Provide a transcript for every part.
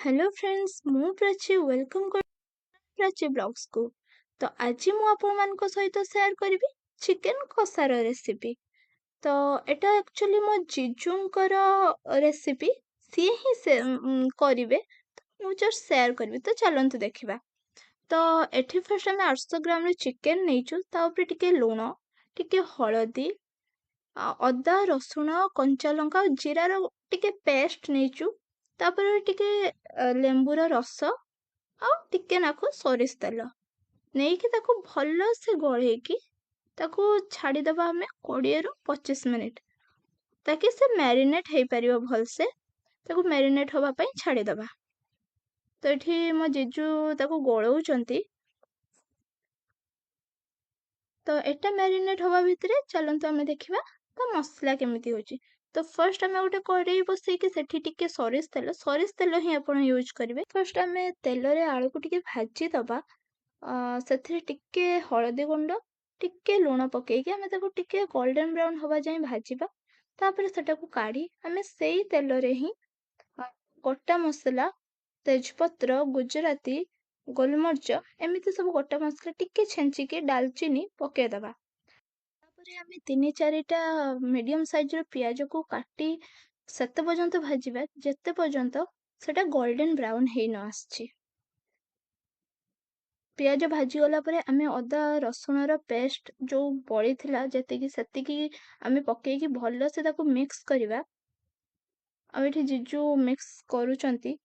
Hello friends मु Prachi welcome कर Prachi blogs को। तो आज मु आपण मानक सहित शेयर करिवि चिकन कसार रेसिपी। तो एटा एक्चुअली मो जीजूंकर रेसिपी सी ही से करिवे। तो मु जस्ट शेयर करबी तो चलंतु देखिबा। तो एठी फर्स्ट हम 800 ग्राम रे चिकन नेचु ता ऊपर टिके लूण टिके हळदी अदा रसुण कंचा लंका और जीरार टिके पेस्ट नेचु तापर टिके लेंबूर रस आ टिके नाकु सोरिष तेल नेकी ताकू भल से गळेकी ताकू छाड़ीदबा हमें 20 रु 25 मिनिट ताकि से मैरिनेट हो पारिबो भल से ताकू मैरिनेट होबा पई छाड़ीदबा। तो एठी मो जीजू ताकू गळौचंती। तो एटा मैरिनेट होबा भितरे चलंतु हमें देखिबा तो मसला केमिति होची। तो फर्स्ट हमें गोटे कड़ाई बसैकी सेठी टिके सरिष तेल ही आपण यूज करिवे। फर्स्ट हमें तेल रे आलू को टिके भाजी दबा सेथिरे टिके हळदी गुंड टिके लूण पकेकी हमें ताको टिके गोल्डन ब्राउन होबा जाय भाजीबा। तापर सेटा को काढी हमें सेई तेल रे ही गोटा मसला तेजपत्र गुजराती गोलमर्च एमिति सब गोटा मसला टिके छेंचिके डालचीनी पकेदबा। तापर हमें 3-4टा मीडियम साइज रो पियाज को काटी सेते पर्यंत भाजीबा जेते पर्यंत सेटा गोल्डन ब्राउन हे न आछी। पियाज भाजी गला परे हमें अदा रसुण रो पेस्ट जो बड़ी थिला जेतिकी सेतिकी हमें पकेकी भलो से ताको मिक्स करिवा। आ एठी जीजू मिक्स करूचंती।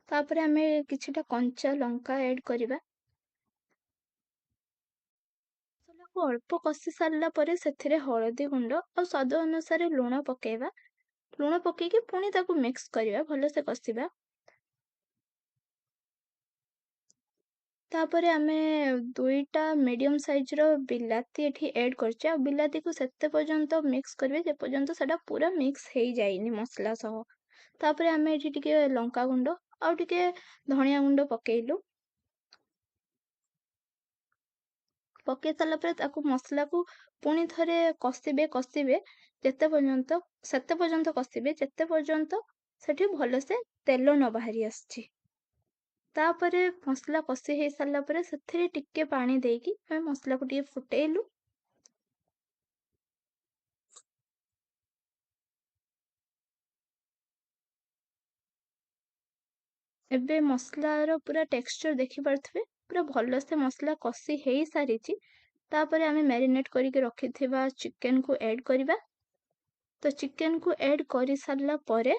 तापर हमें किछिटा कंचा लंका ऐड करिवा। मसला को अल्प कषि सारला परे सेथिरे हळदी गुंड और स्वाद अनुसार लूण पकेଇବା। लूण पकेकी पुणी ताको मिक्स करिवा भलो से कषिवा। तापरे आमे 2टा मीडियम साइज रो बिलाती एठी ऐड करछे। बिलाती को सेते पर्यंत मिक्स करबे जे पर्यंत सेटा पूरा मिक्स हेई जाइनी मसला सह। तापरे आमे एठी टिके लंका गुंड और टिके धनिया गुंड पकेइलु। पके साला परे ताकू मसला को पुणी थरे कषिबे जेते पर्यंत सेते पर्यंत कषिबे जेते पर्यंत सेठी भलो से तेल न बाहरी आछी। तापरे मसला कषि हे साला परे सेथिरे टिके पानी देकी हमें मसला को टिके फुटेइलु। एबे मसलार पूरा टेक्सचर देखि पारथबे पूरा भलो से मसला कषि हेई सारिची। तापरे हमें मैरिनेट करके रखिथिबा चिकन को ऐड करिबा। तो चिकन को ऐड करि सारला परे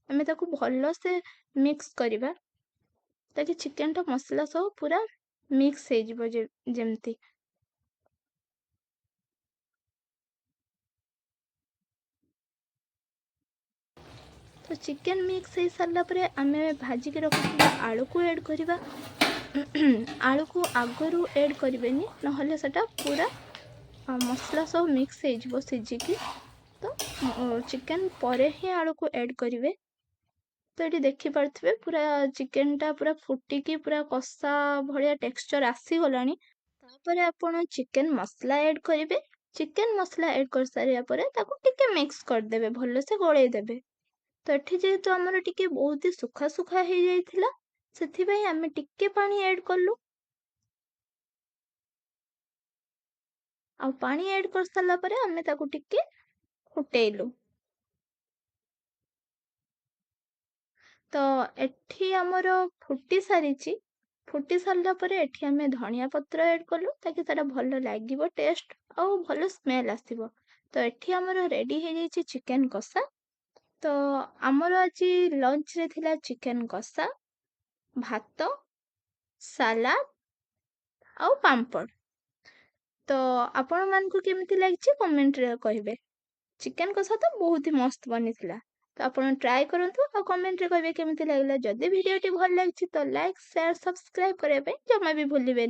हमें ताको भलो से मिक्स करिबा ताकि चिकन टा मसला सह पूरा मिक्स हे जिवो जेमती। तो चिकन मिक्स हे सारला परे हमें भाजी के रखिथिबा आलू को ऐड करिबा। आलू को आगरू ऐड करिवेनी नहले सेटा पूरा मसला सब मिक्स हे जिवो सिजिकी। तो चिकन परे ही आलू को ऐड करिवे। तो ये देखि पारथबे पूरा चिकन टा पूरा फुटिकी पूरा कषा भलिया टेक्सचर आसी गलानी। तापरे आपण चिकन मसला ऐड करिवे। चिकन मसला ऐड कर सारिया परे ताको टिके मिक्स कर देबे भलो से गळेई देबे। तो एठी जेहेतु हमर टिके बहुत ही सुखा सुखा हे जाइथिला सेथि पई हमें टिके पानी ऐड करलु। आ पानी ऐड कर सारला परे हमें ताको टिके फुटेइलु। तो एठी हमर फुटी सारिची। फुटी सारला परे एठी हमें धनिया पत्र ऐड कलु ताकि तारा भलो लागिबो टेस्ट और भलो स्मेल आसीबो। तो एठी हमर रेडी हे जाइची चिकन कषा। तो हमर आज लंच रे थिला चिकन कषा भात सलाद और पांपड़। तो आपण मान को केमिति लागिची कमेंट रे कहिबे। चिकन कषा तो बहुत ही मस्त बनिथिला। तो आपण ट्राई करंतु और कमेंट रे कहिबे केमिति लागला। जदि वीडियो टी भल लागिची तो लाइक शेयर सब्सक्राइब करे पे जमा भी भूलिबे।